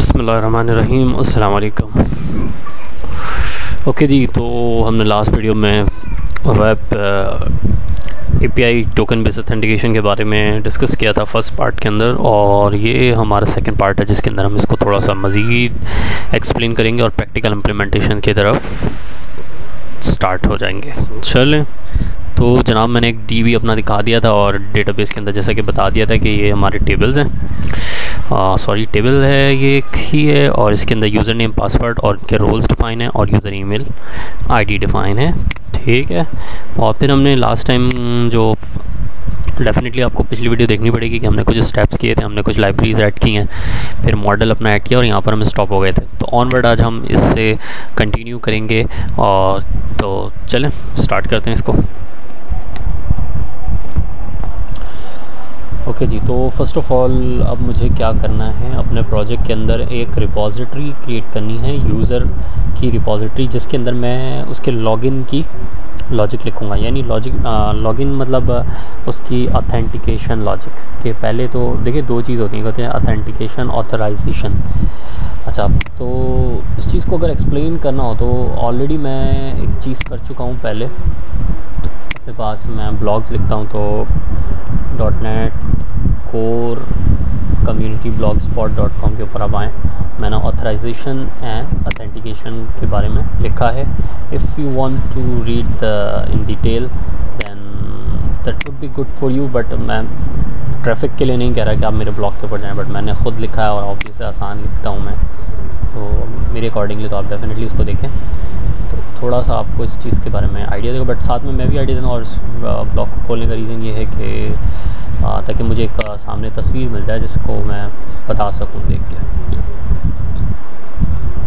बिस्मिल्लाहिर्रहमानिर्रहीम। अस्सलाम वालेकुम। ओके जी, तो हमने लास्ट वीडियो में web API token based authentication के बारे में डिस्कस किया था फर्स्ट पार्ट के अंदर, और ये हमारा सेकंड पार्ट है जिसके अंदर हम इसको थोड़ा सा मज़ीद एक्सप्लेन करेंगे और प्रैक्टिकल इम्प्लीमेंटेशन की तरफ स्टार्ट हो जाएंगे। चलें, तो जनाब मैंने एक डीबी अपना दिखा दिया था और डेटाबेस के अंदर जैसा कि बता दिया था कि ये हमारे टेबल्स हैं, टेबल है, ये एक ही है, और इसके अंदर यूज़र नेम, पासवर्ड और इनके रोल्स डिफ़ाइन है और यूज़र ईमेल आईडी डिफ़ाइन है। ठीक है, और फिर हमने लास्ट टाइम जो डेफिनेटली आपको पिछली वीडियो देखनी पड़ेगी कि हमने कुछ स्टेप्स किए थे, हमने कुछ लाइब्रेरीज ऐड की हैं, फिर मॉडल अपना ऐड किया और यहाँ पर हम स्टॉप हो गए थे। तो ऑनवर्ड आज हम इससे कंटिन्यू करेंगे, और तो चलें स्टार्ट करते हैं इसको। ओके जी, तो फर्स्ट ऑफ़ ऑल अब मुझे क्या करना है, अपने प्रोजेक्ट के अंदर एक रिपॉजिटरी क्रिएट करनी है, यूज़र की रिपॉजिटरी, जिसके अंदर मैं उसके लॉगिन की लॉजिक लिखूँगा। यानी लॉगिन मतलब उसकी ऑथेंटिकेशन लॉजिक के पहले तो देखिए दो चीज़ होती हैं, कहते हैं ऑथेंटिकेशन, ऑथराइजेशन। अच्छा, तो इस चीज़ को अगर एक्सप्लेन करना हो तो ऑलरेडी मैं एक चीज़ कर चुका हूँ पहले। अपने पास मैं ब्लॉग्स लिखता हूँ, तो .NET कोर कम्युनिटी blogspot.com के ऊपर आप आएँ, मैंने ऑथराइजेशन एंड ऑथेंटिकेशन के बारे में लिखा है। If you want to read the in detail then that would be good for you, but मैं ट्रैफिक के लिए नहीं कह रहा कि आप मेरे ब्लॉग के ऊपर जाएं, बट मैंने ख़ुद लिखा है और ऑब्वियसली आसान लिखता हूँ मैं, तो मेरे अकॉर्डिंगली तो आप डेफिनेटली इसको देखें, तो थोड़ा सा आपको इस चीज़ के बारे में आइडिया देगा। बट साथ में मैं भी आइडिया दूँगा, और ब्लॉग को खोलने का रीज़न ये है कि ताकि मुझे एक सामने तस्वीर मिल जाए जिसको मैं बता सकूं देख के।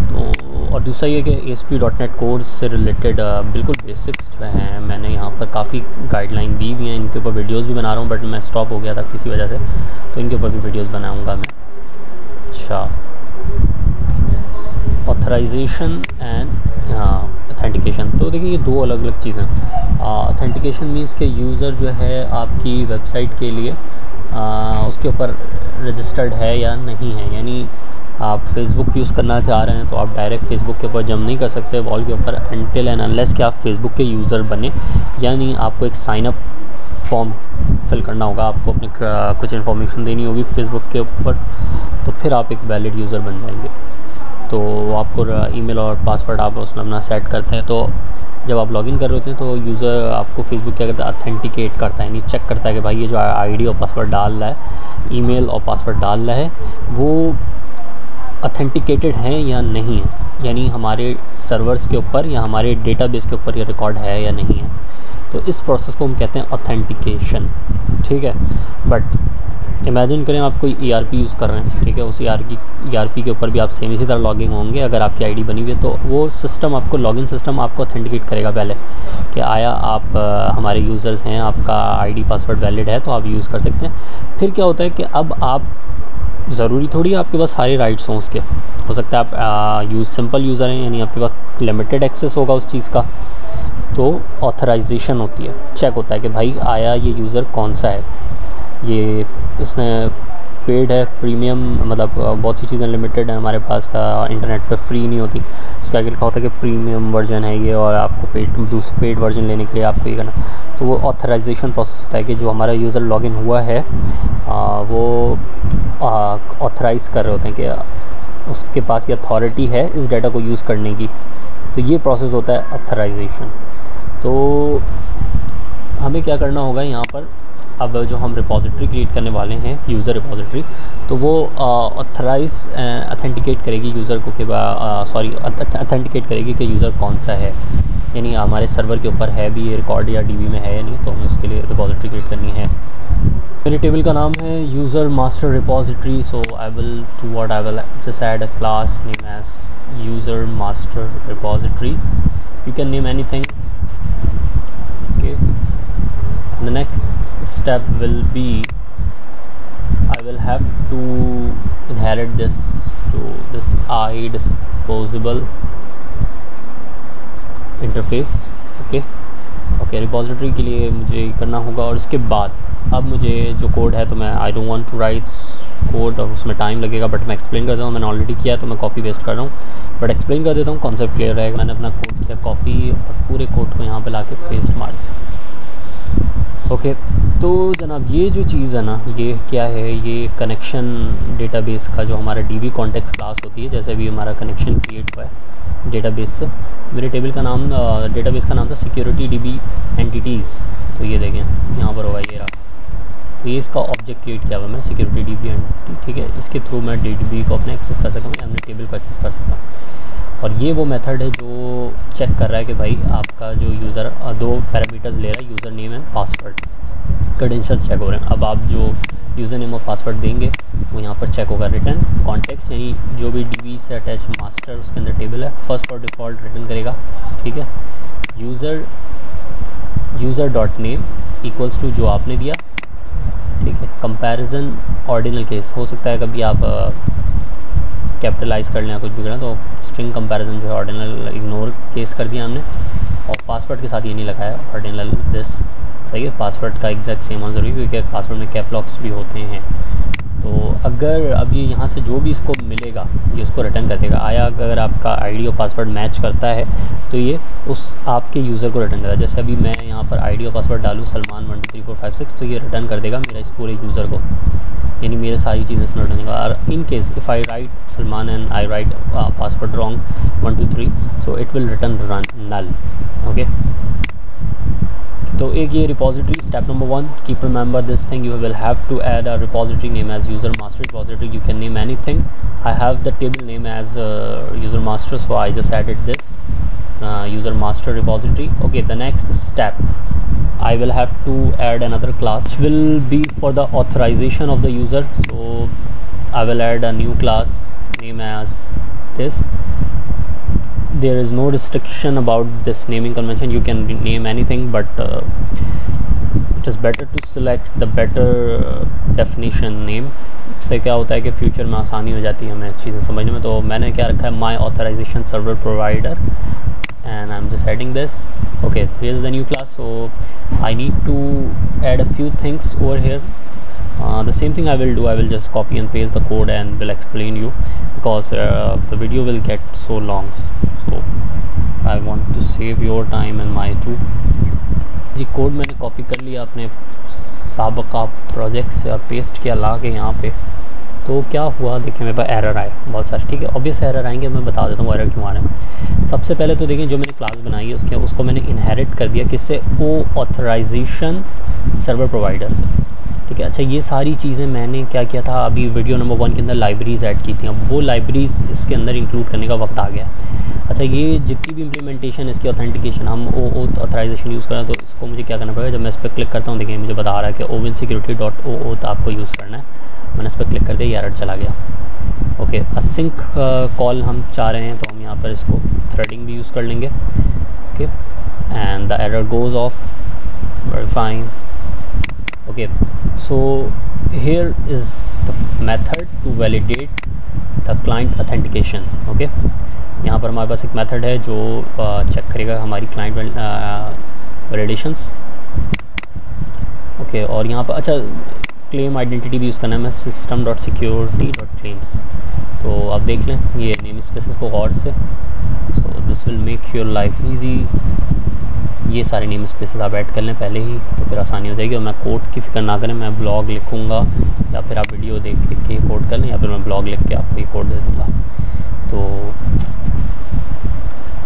तो और दूसरा ये कि ASP.NET कोर्स से रिलेटेड बिल्कुल बेसिक्स जो हैं मैंने यहाँ पर काफ़ी गाइडलाइन दी हुई हैं, इनके ऊपर वीडियोस भी बना रहा हूँ, बट मैं स्टॉप हो गया था किसी वजह से, तो इनके ऊपर भी वीडियोस बनाऊँगा मैं। अच्छा, ऑथराइजेशन एंड ऑथेंटिकेशन, तो देखिए ये दो अलग अलग चीज़ें हैं। ऑथेंटिकेशन मीन्स कि यूज़र जो है आपकी वेबसाइट के लिए उसके ऊपर रजिस्टर्ड है या नहीं है। यानी आप फेसबुक यूज़ करना चाह रहे हैं तो आप डायरेक्ट फेसबुक के ऊपर जंप नहीं कर सकते वॉल के ऊपर अनटिल एंड अनलेस कि आप फेसबुक के यूज़र बने, यानी आपको एक साइन अप फॉर्म फिल करना होगा, आपको अपनी कुछ इन्फॉर्मेशन देनी होगी फेसबुक के ऊपर, तो फिर आप एक वैलिड यूज़र बन जाएंगे। तो आपको ईमेल और पासवर्ड आप उसमें अपना सेट करते हैं, तो जब आप लॉगिन कर रहे होते हैं तो यूज़र आपको फेसबुक क्या करता है, ऑथेंटिकेट करता है, यानी चेक करता है कि भाई ये जो आईडी और पासवर्ड डाल रहा है, ईमेल और पासवर्ड डाल रहा है, वो ऑथेंटिकेटेड हैं या नहीं है, यानी हमारे सर्वर्स के ऊपर या हमारे डेटाबेस के ऊपर ये रिकॉर्ड है या नहीं है। तो इस प्रोसेस को हम कहते हैं ऑथेंटिकेशन। ठीक है, बट इमेजिन करें आप कोई ERP यूज़ कर रहे हैं, ठीक है, उस ERP के ऊपर भी आप सेम इसी तरह लॉगिन होंगे। अगर आपकी आईडी बनी हुई है तो वो सिस्टम आपको, लॉगिन सिस्टम आपको ऑथेंटिकेट करेगा पहले कि आया आप हमारे यूज़र्स हैं, आपका आईडी पासवर्ड वैलिड है तो आप यूज़ कर सकते हैं। फिर क्या होता है कि अब आप ज़रूरी थोड़ी आपके पास सारे राइट्स हों उसके, हो सकता है आप सिंपल यूज़र हैं, यानी आपके पास लिमिटेड एक्सेस होगा उस चीज़ का, तो ऑथराइजेशन होती है, चेक होता है कि भाई आया ये यूज़र कौन सा है, ये इसने पेड है, प्रीमियम, मतलब बहुत सी चीज़ें लिमिटेड है हमारे पास, इंटरनेट पे फ्री नहीं होती, उसका आगे लिखा होता है कि प्रीमियम वर्जन है ये, और आपको दूसरे पेड वर्जन लेने के लिए आपको ये करना। तो वो ऑथराइजेशन प्रोसेस होता है कि जो हमारा यूज़र लॉगिन हुआ है वो ऑथराइज़ कर रहे होते हैं कि उसके पास ये अथॉरिटी है इस डाटा को यूज़ करने की, तो ये प्रोसेस होता है ऑथराइजेशन। तो हमें क्या करना होगा यहाँ पर, अब जो हम रिपॉजिटरी क्रिएट करने वाले हैं, यूज़र रिपॉजिटरी, तो वो ऑथेंटिकेट करेगी यूज़र को कि ऑथेंटिकेट करेगी कि यूज़र कौन सा है, यानी हमारे सर्वर के ऊपर है भी ये रिकॉर्ड या DB में है या नहीं, तो हमें उसके लिए रिपॉजिटरी क्रिएट करनी है। मेरे टेबल का नाम है user master repository, so I will just add a class name as user master repository, you can name anything. Okay, the next step will be I will have to inherit this to this iDisposable interface। Okay, repository के लिए मुझे करना होगा, और उसके बाद अब मुझे जो कोड है, तो मैं I don't want to write code और उसमें टाइम लगेगा, बट मैं एक्सप्लेन कर देता हूँ। मैंने ऑलरेडी किया तो मैं कॉपी पेस्ट कर रहा हूँ, बट एक्सप्लेन कर देता हूँ, कॉन्सेप्ट क्लियर रहेगा। मैंने अपना कोड किया कॉपी और पूरे कोड को यहाँ पे लाके पेस्ट मार दिया। ओके तो जनाब ये जो चीज़ है ना, ये क्या है, ये कनेक्शन डेटाबेस का जो हमारा डीबी कॉन्टेक्स्ट क्लास होती है, जैसे अभी हमारा कनेक्शन क्रिएट हुआ है डेटाबेस से, मेरे टेबल का नाम डेटाबेस का नाम था सिक्योरिटी डीबी एंटिटीज़। तो ये देखें यहाँ पर होगा, ये रहा, तो ये इसका ऑब्जेक्ट क्रिएट किया हुआ मैं सिक्योरिटी डीबी एंटिटी, ठीक है। इसके थ्रू मैं डीबी को अपने एक्सेस कर सकता हूँ या अपने टेबल को एक्सेस कर सकता हूँ। और ये वो मेथड है जो चेक कर रहा है कि भाई आपका जो यूज़र दो पैरामीटर्स ले रहा है, user name and password, credentials check हो रहे हैं। अब आप जो यूज़र नेम और पासवर्ड देंगे वो यहाँ पर चेक होगा। रिटर्न कॉन्टेक्स्ट यानी जो भी डीबी से अटैच मास्टर उसके अंदर टेबल है, फर्स्ट और डिफ़ॉल्ट रिटर्न करेगा, ठीक है। User dot name equals to जो आपने दिया, ठीक है। कंपैरिजन ऑर्डिनल केस, हो सकता है कभी आप कैपिटलाइज कर लें कुछ भी करें, तो स्ट्रिंग कंपैरिजन जो है ऑर्डिनल इग्नोर केस कर दिया हमने, और पासवर्ड के साथ ये नहीं लगाया ऑर्डिनल दिस, सही है। पासवर्ड का एग्जैक्ट सेम होना ज़रूरी, क्योंकि पासवर्ड में कैप लॉक्स भी होते हैं। तो अगर अब ये यहाँ से जो भी इसको मिलेगा ये उसको रिटर्न कर देगा। आया अगर आपका आईडी और पासवर्ड मैच करता है तो ये उस आपके यूज़र को रिटर्न करेगा। जैसे अभी मैं यहाँ पर आईडी और पासवर्ड डालूँ सलमान 1 2 3 4 5 6, तो ये रिटर्न कर देगा मेरा इस पूरे यूज़र को, यानी मेरे सारी चीज़ें इसमें रिटर्न देगा। और in case if I write Salman and I write password wrong 1 2 3, so it will return null, okay. तो एक ये repository, step number 1, keep remember this thing, you will have to add a repository name as user master repository. You can name anything, I have the table name as user master, so I just added this user master repository. Okay, the next step, I will have to add another class which will be for the authorization of the user. So I will add a new class name as this. There is no restriction about this naming convention, you can name anything, but it is better to select the better definition name. से क्या होता है कि future में आसानी हो जाती है हमें इस चीज़ें समझने में। तो मैंने क्या रखा है, my authorization server provider, and I'm just adding this. Okay, here's the new class, so I need to add a few things over here. The same thing I will do, I will just copy and paste the code and will explain you, because the video will get so long, so I want to save your time and my too. जी code मैंने copy कर लिया अपने साबका project से और paste किया ला के यहाँ पे। तो क्या हुआ, देखिए मेरे पास एरर आए बहुत सारे, ठीक है। ऑब्वियस एरर आएंगे, मैं बता देता हूँ एरर क्यों आ रहे हैं। सबसे पहले तो देखिए जो मैंने क्लास बनाई है उसको मैंने इनहेरिट कर दिया किससे, ओ ऑथराइजेशन सर्वर प्रोवाइडर से, ठीक है। अच्छा ये सारी चीज़ें मैंने क्या किया था, अभी वीडियो नंबर 1 के अंदर लाइब्रेरीज़ ऐड की थी, अब वो लाइब्रेरीज़ इसके अंदर इंक्लूड करने का वक्त आ गया। अच्छा ये जितनी भी इम्प्लीमेंटेशन इसकी ऑथेंटिकेशन हम ओ ऑथराइजेशन यूज़ करें, तो इसको मुझे क्या करना पड़ेगा, जब मैं इस पर क्लिक करता हूँ, देखिए मुझे बता रहा है कि openSecurity.ooth आपको यूज़ करना है। मैंने इस पर क्लिक कर दिया, ये एरर चला गया। ओके, असिंक कॉल हम चाह रहे हैं, तो हम यहाँ पर इसको थ्रेडिंग भी यूज़ कर लेंगे, okay. And the error goes of, very fine. Okay, so here is the method to validate the client authentication. Okay, यहाँ पर हमारे पास एक मेथड है जो चेक करेगा हमारी क्लाइंट वैलिडेशंस। ओके, और यहाँ पर अच्छा क्लेम आइडेंटिटी भी यूज़ करना है, मैं system.security.claims। तो आप देख लें ये नेम स्पेसेस को गौर से, so this will make your life easy. ये सारे नेम स्पेसेस आप ऐड कर लें पहले ही, तो फिर आसानी हो जाएगी। और मैं कोड की फ़िक्र ना करें, मैं ब्लॉग लिखूँगा, या फिर आप वीडियो देख के कोड कर लें, या फिर मैं ब्लॉग लिख के आपको ये कोड दे दूँगा। तो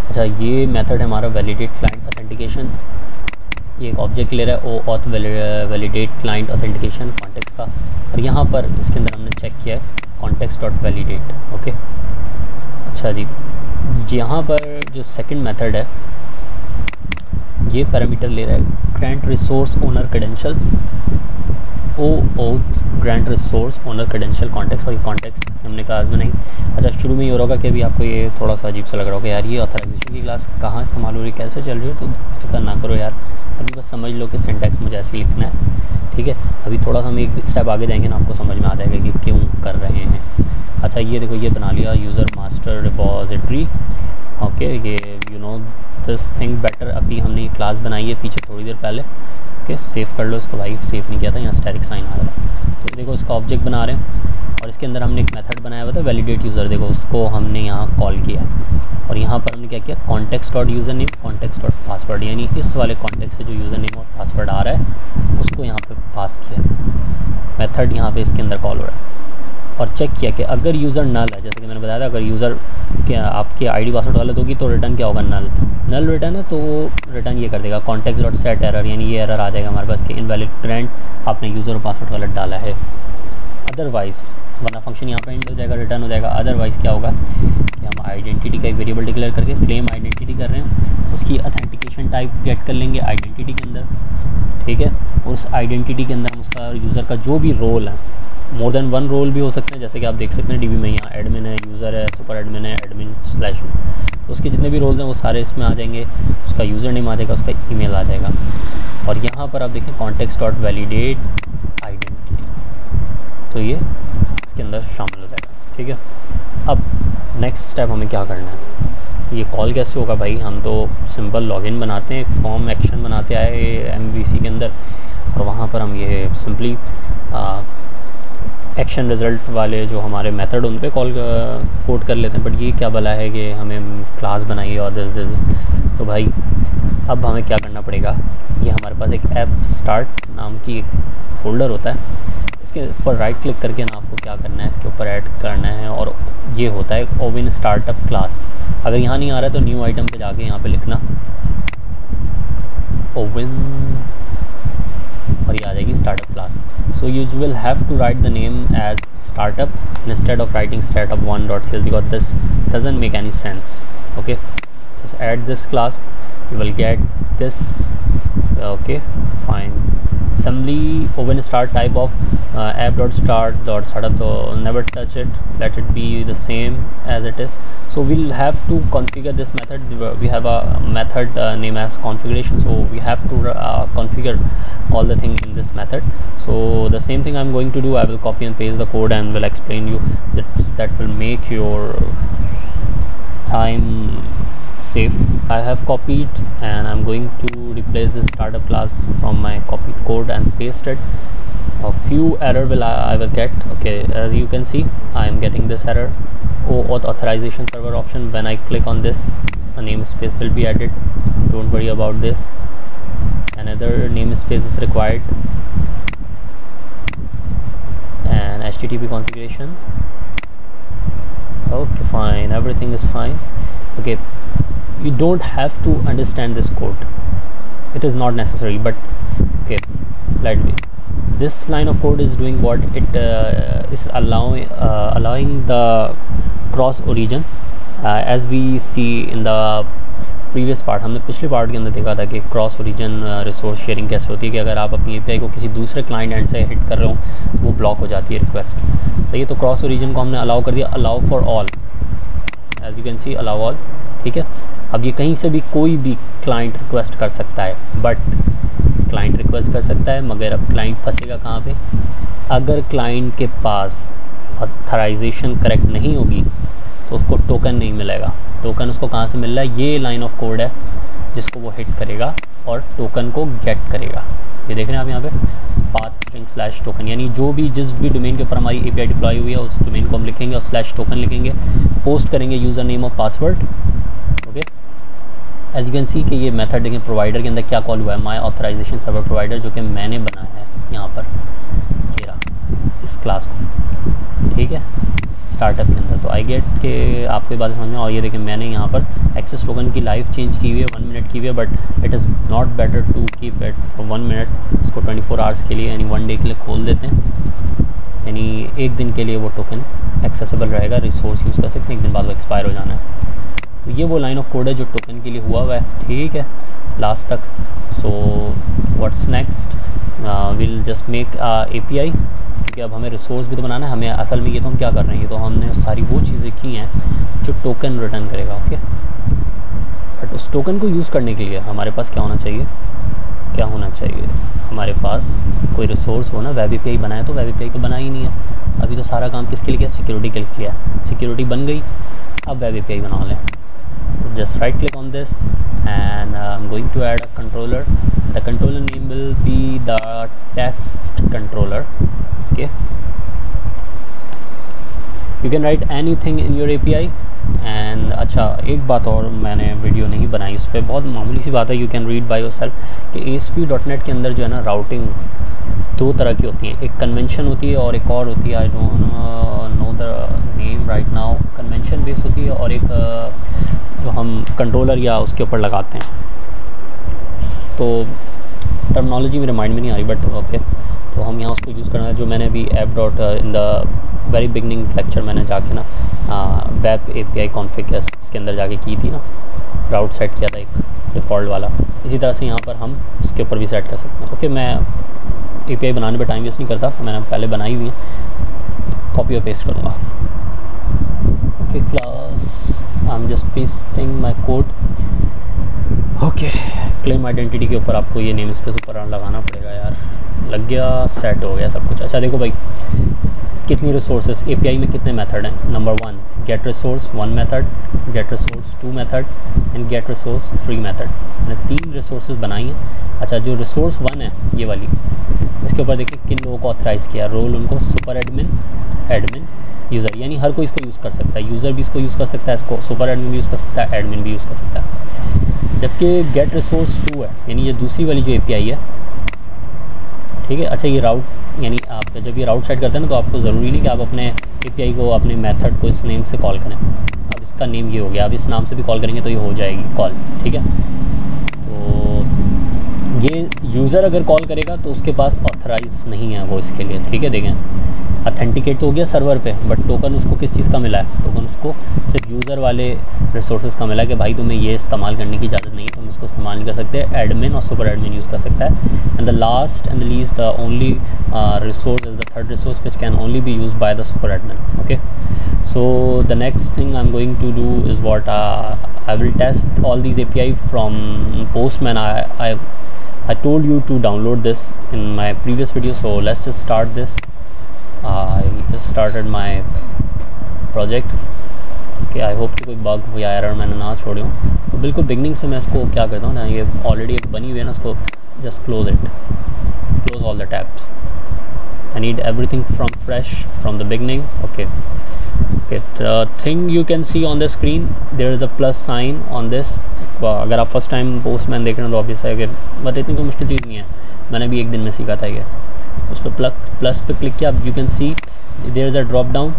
अच्छा ये मेथड है हमारा वैलिडेट क्लाइंट ऑथेंटिकेशन। ये एक ऑब्जेक्ट ले रहा है OAuth validate client authentication context का, और यहाँ पर इसके अंदर हमने चेक किया है context.validate। ओके, अच्छा जी, यहाँ पर जो सेकंड मेथड है ये पैरामीटर ले रहा है grant resource owner credentials, OAuth grant resource owner credential context, और ये कॉन्टेक्स्ट हमने क्लास में नहीं। अच्छा शुरू में ये हो रहा होगा कि अभी आपको ये थोड़ा सा अजीब सा लग रहा होगा, यार ये ऑथराइजेशन की क्लास कहाँ इस्तेमाल हो रही है, कैसे चल रही है, तो फिक्र ना करो यार, अभी बस समझ लो कि सिंटैक्स मुझे ऐसे लिखना है, ठीक है। अभी थोड़ा सा हम एक स्टेप आगे जाएंगे ना, आपको समझ में आ जाएगा कि क्यों कर रहे हैं। अच्छा ये देखो, ये बना लिया यूज़र मास्टर रिपॉजिटरी। ओके, ये you know this thing better, अभी हमने ये क्लास बनाई है पीछे थोड़ी देर पहले। ओके, सेव कर लो इसको, भाई सेव नहीं किया था, यहाँ स्टैटिक साइन आ रहा है। तो देखो इसका ऑब्जेक्ट बना रहे हैं, और इसके अंदर हमने एक मेथड बनाया हुआ था वैलिडेट यूज़र, देखो उसको हमने यहाँ कॉल किया और यहाँ पर हमने क्या किया, context dot user name context dot password, यानी इस वाले कॉन्टेक्स्ट से जो यूज़र नेम और पासवर्ड आ रहा है उसको यहाँ पे पास किया, मेथड यहाँ पे इसके अंदर कॉल हो रहा है। और चेक किया कि अगर यूज़र नल है, जैसे कि मैंने बताया था, अगर यूज़र के आपके आईडी पासवर्ड गलत होगी तो रिटर्न क्या होगा, नल रिटर्न है, तो वो रिटर्न ये कर देगा कॉन्टेक्स्ट डॉट सेट एरर, यानी ये एरर आ जाएगा हमारे पास कि इनवैलिड ग्रांट, आपने यूज़र और पासवर्ड गलत डाला है। अदरवाइज़ वरना फंक्शन यहाँ पे एंड हो जाएगा, रिटर्न हो जाएगा। अदरवाइज़ क्या होगा कि हम आइडेंटिटी का एक वेरिएबल डिक्लेयर करके क्लेम आइडेंटिटी कर रहे हैं, उसकी ऑथेंटिकेशन टाइप गेट कर लेंगे आइडेंटिटी के अंदर, ठीक है। उस आइडेंटिटी के अंदर हम उसका यूज़र का जो भी रोल है, मोर देन वन रोल भी हो सकते हैं, जैसे कि आप देख सकते हैं डीबी में यहाँ एडमिन है, यूज़र है, सुपर एडमिन है, एडमिन स्लैश, तो उसके जितने भी रोल्स हैं वो सारे इसमें आ जाएंगे, उसका यूज़र नेम आ जाएगा, उसका ईमेल आ जाएगा। और यहाँ पर आप देखें कॉन्टेक्स्ट डॉट वैलिडेट आइडेंटिटी, तो ये इसके अंदर शामिल हो जाएगा, ठीक है। अब नेक्स्ट स्टेप हमें क्या करना है, ये कॉल कैसे होगा भाई, हम तो सिंपल लॉगिन बनाते हैं, एक फॉर्म एक्शन बनाते आए MVC के अंदर, और वहाँ पर हम ये सिंपली एक्शन रिज़ल्ट वाले जो हमारे मेथड उन पे कॉल कोड कर लेते हैं। बट ये क्या भला है कि हमें क्लास बनाइए और दिस, तो भाई अब हमें क्या करना पड़ेगा, ये हमारे पास एक ऐप स्टार्ट नाम की एक फ़ोल्डर होता है, इसके ऊपर राइट क्लिक करके ना आपको क्या करना है, इसके ऊपर ऐड करना है, और ये होता है ओविन स्टार्टअप क्लास। अगर यहाँ नहीं आ रहा है तो न्यू आइटम पे जाके यहाँ पे लिखना ओविन, और ये आ जाएगी startup class. So you will have to write the name as startup instead of writing startup1.cl because this doesn't make any sense. Okay, just add this class, you will get this. Okay, fine. Assembly open start type of app.start.startup, so never touch it, let it be the same as it is. So we'll have to configure this method. We have a method name as configuration, so we have to configure all the thing in this method. So the same thing I'm going to do, I will copy and paste the code and will explain you that will make your time safe. I have copied and I'm going to replace this startup class from my copied code and paste it. A few error will I will get. Okay, as you can see I am getting this error, OAuth authorization server option. When I click on this, a namespace will be added, don't worry about this. Another namespace is required, and HTTP configuration. Okay, fine, everything is fine. Okay, you don't have to understand this code, it is not necessary, but okay, let me. This line of code is doing what it is allowing the cross origin, as we see in the previous part. हमने पिछले part के अंदर देखा था कि cross origin resource sharing कैसे होती है, कि अगर आप अपनी API को किसी दूसरे क्लाइंट एंड से हिट कर रहे हो वो ब्लॉक हो जाती है रिक्वेस्ट, सही है। तो क्रॉस ओरिजिन को हमने अलाउ कर दिया, allow for all, as you can see allow all, ठीक है। अब ये कहीं से भी कोई भी क्लाइंट रिक्वेस्ट कर सकता है, बट क्लाइंट रिक्वेस्ट कर सकता है मगर अब क्लाइंट फंसेगा कहाँ पे, अगर क्लाइंट के पास ऑथराइजेशन करेक्ट नहीं होगी तो उसको टोकन नहीं मिलेगा। टोकन उसको कहाँ से मिल रहा है, ये लाइन ऑफ कोड है जिसको वो हिट करेगा और टोकन को गेट करेगा। ये देख रहे हैं आप यहाँ पे पाथ स्ट्रिंग स्लैश टोकन, यानी जो भी जिस भी डोमेन के ऊपर हमारी API डिप्लॉय हुई है उस डोमेन को हम लिखेंगे और स्लैश टोकन लिखेंगे, पोस्ट करेंगे यूज़र नेम और password. Okay, as you can see कि ये मेथड देखें प्रोवाइडर के अंदर क्या कॉल हुआ है, माई ऑथराइजेशन सर्वर प्रोवाइडर, जो कि मैंने बनाया है यहाँ पर, ये रहा इस क्लास को, ठीक है, स्टार्टअप के अंदर। तो आई गेट के आपको बात समझ में। और ये देखें मैंने यहाँ पर एक्सेस टोकन की लाइफ चेंज की हुई है, 1 मिनट की हुई है, but it is not better to keep it for 1 minute, इसको 24 आवर्स के लिए यानी 1 डे के लिए खोल देते हैं, यानी 1 दिन के लिए वो टोकन एक्सेसिबल रहेगा, रिसोर्स यूज़ कर सकते हैं, 1 दिन बाद वो एक्सपायर हो जाना है। तो ये वो लाइन ऑफ कोड है जो टोकन के लिए हुआ हुआ है, ठीक है, लास्ट तक। So what's next, will just make API, क्योंकि अब हमें रिसोर्स भी तो बनाना है। हमें असल में ये तो हम क्या कर रहे हैं, ये तो हमने सारी वो चीज़ें की हैं जो टोकन रिटर्न करेगा। ओके, बट उस टोकन को यूज़ करने के लिए हमारे पास क्या होना चाहिए, क्या होना चाहिए, हमारे पास कोई रिसोर्स हो ना। वेब API बनाया तो वेब API तो बना ही नहीं है, अभी तो सारा काम किसके लिए किया, सिक्योरिटी के लिए किया। सिक्योरिटी बन गई, अब वेब API बना लें। Just right click on this and I'm going to add a controller. The controller name will be the test controller. Okay, you can write any thing in your API। And अच्छा, एक बात और मैंने video नहीं बनाई इस पर, बहुत मामूली सी बात है, you can read by yourself कि ASP.NET के अंदर जो है ना राउटिंग दो तरह की होती है, एक कन्वेंशन होती है और एक और होती है, I don't know the name right now. Convention based होती है और एक जो हम कंट्रोलर या उसके ऊपर लगाते हैं, तो टर्मिनोलॉजी मेरे माइंड में नहीं आ रही, बट ओके। तो हम यहाँ उसको यूज़ करना है, जो मैंने अभी in the very beginning lecture मैंने जाके ना वेब API कॉन्फ़िग इसके अंदर जाके की थी ना, राउट सेट किया था एक डिफ़ॉल्ट वाला। इसी तरह से यहाँ पर हम इसके ऊपर भी सेट कर सकते हैं। ओके, मैं API बनाने पर टाइम वेस्ट नहीं करता, मैंने पहले बनाई हुई है, कॉपी और पेस्ट करूँगा। Okay class, I am just pasting my code. Okay, claim identity के ऊपर आपको ये नेम स्पेस ऊपर लगाना पड़ेगा यार। लग गया, सेट हो गया सब कुछ। अच्छा देखो भाई, कितनी रिसोर्सेज API में कितने मेथड हैं। Number 1 get resource 1 method, get resource 2 method and get resource 3 method. मैंने 3 रिसोर्सेज बनाई हैं। अच्छा, जो रिसोर्स 1 है ये वाली, इसके ऊपर देखिए किन लोगों को ऑथराइज़ किया, रोल उनको सुपर एडमिन, एडमिन, यूज़र, यानी हर कोई इसको यूज़ कर सकता है। यूज़र भी इसको यूज़ कर सकता है, इसको सुपर एडमिन भी यूज़ कर सकता है, एडमिन भी यूज़ कर सकता है। जबकि गेट रिसोर्स 2 है, यानी ये दूसरी वाली जो API है, ठीक है। अच्छा, ये राउट, यानी आप जब ये राउट सेट करते हैं ना, तो आपको ज़रूरी नहीं कि आप अपने API को, अपने मेथड को इस नेम से कॉल करें। अब इसका नेम ये हो गया, अब इस नाम से भी कॉल करेंगे तो ये हो जाएगी कॉल, ठीक है। तो ये यूज़र अगर कॉल करेगा तो उसके पास ऑथराइज नहीं है वो इसके लिए, ठीक है। देखें, अथेंटिकेट तो हो गया सर्वर पे, बट टोकन उसको किस चीज़ का मिला है? टोकन उसको सिर्फ यूज़र वाले रिसोर्सेज का मिला है कि भाई तुम्हें ये इस्तेमाल करने की इजाज़त नहीं है, तुम इसको इस्तेमाल नहीं कर सकते। एडमिन और सुपर एडमिन यूज़ कर सकता है। And the last and the least, the only resource is the third resource which can only be used by the super admin. Okay, so the next thing I'm going to do is what I will test all these API from Postman. I told you to download this in my previous video, so let's just start this. I just started my project. Okay, I hope कि कोई bug या error मैंने ना छोड़े हूँ। तो बिल्कुल beginning से मैं इसको क्या करता हूँ ना, ये ऑलरेडी एक बनी हुई है ना, इसको just close it, close all the tabs. I need everything from fresh from the beginning. Okay, the thing you can see on the screen, there is a plus sign on this. अगर आप first time postman देख रहे हैं तो obvious है कि but इतनी कोई मुश्किल चीज़ नहीं है, मैंने भी एक दिन में सीखा था ये। उस पर प्लस पे क्लिक किया, you can see there is a drop down.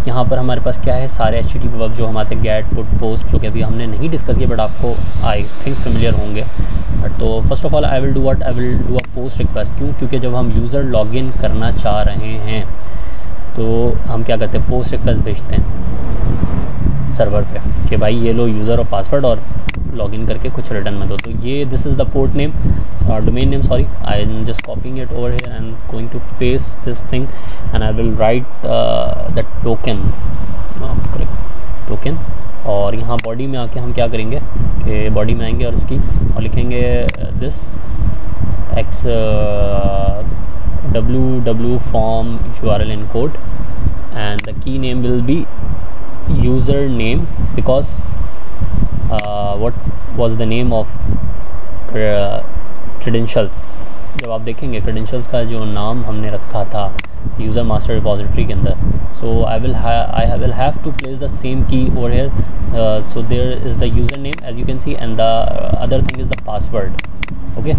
यहाँ पर हमारे पास क्या है, सारे HTTP वर्ब जो हमारे गेट, पुट, पोस्ट, जो कि अभी हमने नहीं डिस्कस किया बट आपको आई थिंक फेमिलियर होंगे। तो first of all I will do a post request. क्यों? क्योंकि जब हम यूज़र लॉगिन करना चाह रहे हैं तो हम क्या करते हैं, पोस्ट रिक्वेस्ट भेजते हैं सर्वर पे कि भाई ये लो यूज़र और पासवर्ड और लॉगिन करके कुछ रिटर्न में दो। तो ये this is the port name, domain name, sorry, I am just copying it over here and going to paste this thing and I will write the token, token. और यहाँ body में आके हम क्या करेंगे कि बॉडी में आएंगे और इसकी और लिखेंगे this x www form URL encode and the key name will be username because what was the name of credentials। जब आप देखेंगे credentials का जो नाम हमने रखा था यूज़र मास्टर रिपोजिटरी के अंदर, so I will have to place the same key over here, so there is the username as you can see and the other thing is the password. Okay,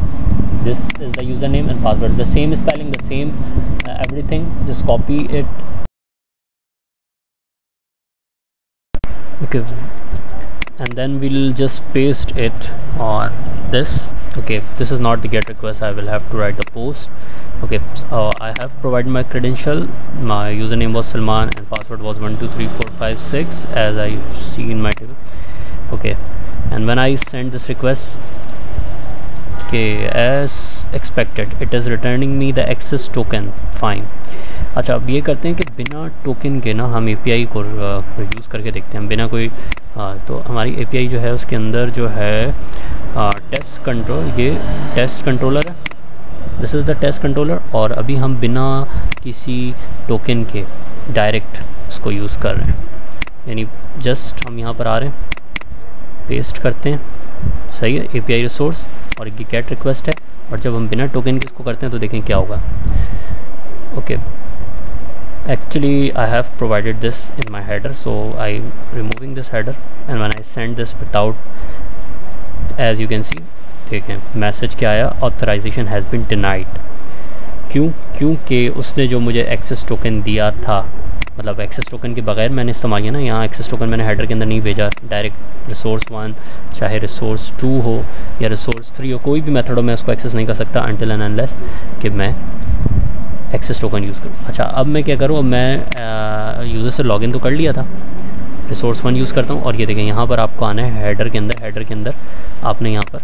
this is the username and password, the same spelling, the same everything, just copy it. Okay, and then we'll just paste it on this. Okay, this is not the get request, I will have to write the post. Okay, so I have provided my credential, my username was Salman and password was 123456 as I see in my table. Okay, and when I send this request, okay, as expected it is returning me the access token, fine। अच्छा, अब ये करते हैं कि बिना token के ना हम API को यूज़ करके देखते हैं, बिना कोई तो हमारी API जो है उसके अंदर जो है टेस्ट कंट्रोल, ये टेस्ट कंट्रोलर है, this is the test controller. और अभी हम बिना किसी टोकन के डायरेक्ट इसको यूज़ कर रहे हैं, यानी जस्ट हम यहाँ पर आ रहे हैं, पेस्ट करते हैं, सही है, API रिसोर्स और एक गेट रिक्वेस्ट है। और जब हम बिना टोकन के इसको करते हैं तो देखें क्या होगा। Okay, Actually I have provided this in my header, so I'm removing this header, and when I send this without, as you can see, देखें मैसेज क्या आया, ऑथराइजेशन हैज़ बीन डिनाइड। क्योंकि उसने जो मुझे एक्सेस टोकन दिया था, मतलब एक्सेस टोकन के बगैर मैंने इस्तेमाल किया ना, यहाँ एक्सेस टोकन मैंने हेडर के अंदर नहीं भेजा, डायरेक्ट रिसोर्स 1 चाहे रिसोर्स 2 हो या रिसोर्स 3 हो, कोई भी मेथड हो, मैं उसको एक्सेस नहीं कर सकता अनटिल एंड अनलेस कि मैं एक्सेस टोकन यूज़ करूँ। अच्छा, अब मैं क्या करूँ, अब मैं यूज़र से लॉगिन तो कर लिया था, रिसोर्स 1 यूज़ करता हूँ, और ये देखें यहाँ पर आपको आना है हेडर के अंदर आपने यहाँ पर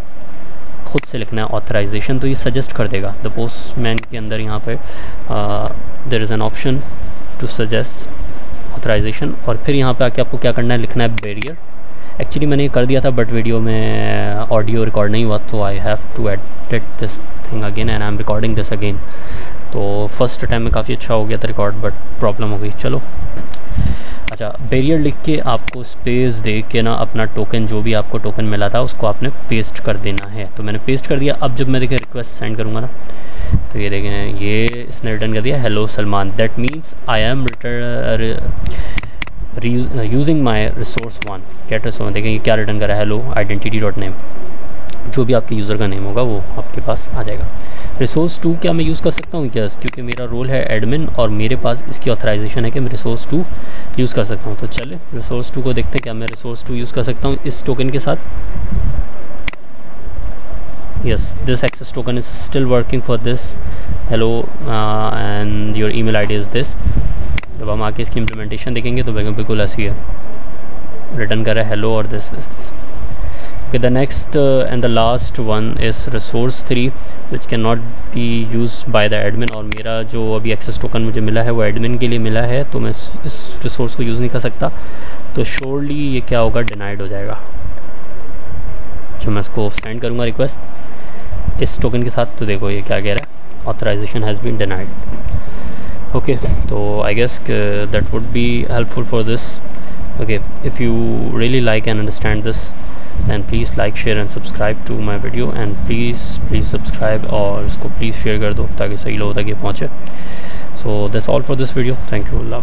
खुद से लिखना है ऑथराइजेशन, तो ये सजेस्ट कर देगा द पोस्टमैन के अंदर, यहाँ पे there is an option to suggest authorization, और फिर यहाँ पे आके आपको क्या करना है, लिखना है बैरियर। एक्चुअली मैंने ये कर दिया था बट वीडियो में ऑडियो रिकॉर्ड नहीं हुआ, तो I have to edit this thing again and I am recording this again. तो फर्स्ट टाइम में काफ़ी अच्छा हो गया था रिकॉर्ड, बट प्रॉब्लम हो गई। चलो अच्छा, बैरियर लिख के आपको स्पेस दे के ना अपना टोकन, जो भी आपको टोकन मिला था उसको आपने पेस्ट कर देना है। तो मैंने पेस्ट कर दिया। अब जब मैं देखें रिक्वेस्ट सेंड करूँगा ना, तो ये देखें ये इसने रिटर्न कर दिया hello Salman, that means I am using my resource 1 get resource. देखें ये क्या रिटर्न करा है, हेलो आइडेंटिटी डॉट नेम, जो भी आपके यूज़र का नेम होगा वो आपके पास आ जाएगा। रिसोर्स 2 क्या मैं यूज़ कर सकता हूँ? यस, क्योंकि मेरा रोल है एडमिन और मेरे पास इसकी ऑथराइजेशन है कि मैं रिसोर्स 2 यूज़ कर सकता हूँ। तो चले रिसोर्स 2 को देखते हैं, क्या मैं रिसोर्स 2 यूज़ कर सकता हूँ इस टोकन के साथ। Yes, this access token is still working for this hello and your email ID is this. जब हम आके इसकी इम्प्लीमेंटेशन देखेंगे तो बिल्कुल ऐसी है, रिटर्न कर रहा है हेलो और this. Okay, the next and the last one is resource 3 which cannot be used by the admin, और मेरा जो अभी एक्सेस टोकन मुझे मिला है वो एडमिन के लिए मिला है, तो मैं इस रिसोर्स को यूज़ नहीं कर सकता। तो श्योरली ये क्या होगा, डिनाइड हो जाएगा। जब मैं इसको सेंड करूँगा रिक्वेस्ट इस टोकन के साथ, तो देखो ये क्या कह रहा है, authorization has been denied. Okay, तो I guess that would be helpful for this. Okay, if you really like and understand this, then please like, share and subscribe to my video, and please subscribe और इसको please share कर दो ताकि सही लोगों तक ये पहुँचे। So that's all for this video. Thank you. Allah.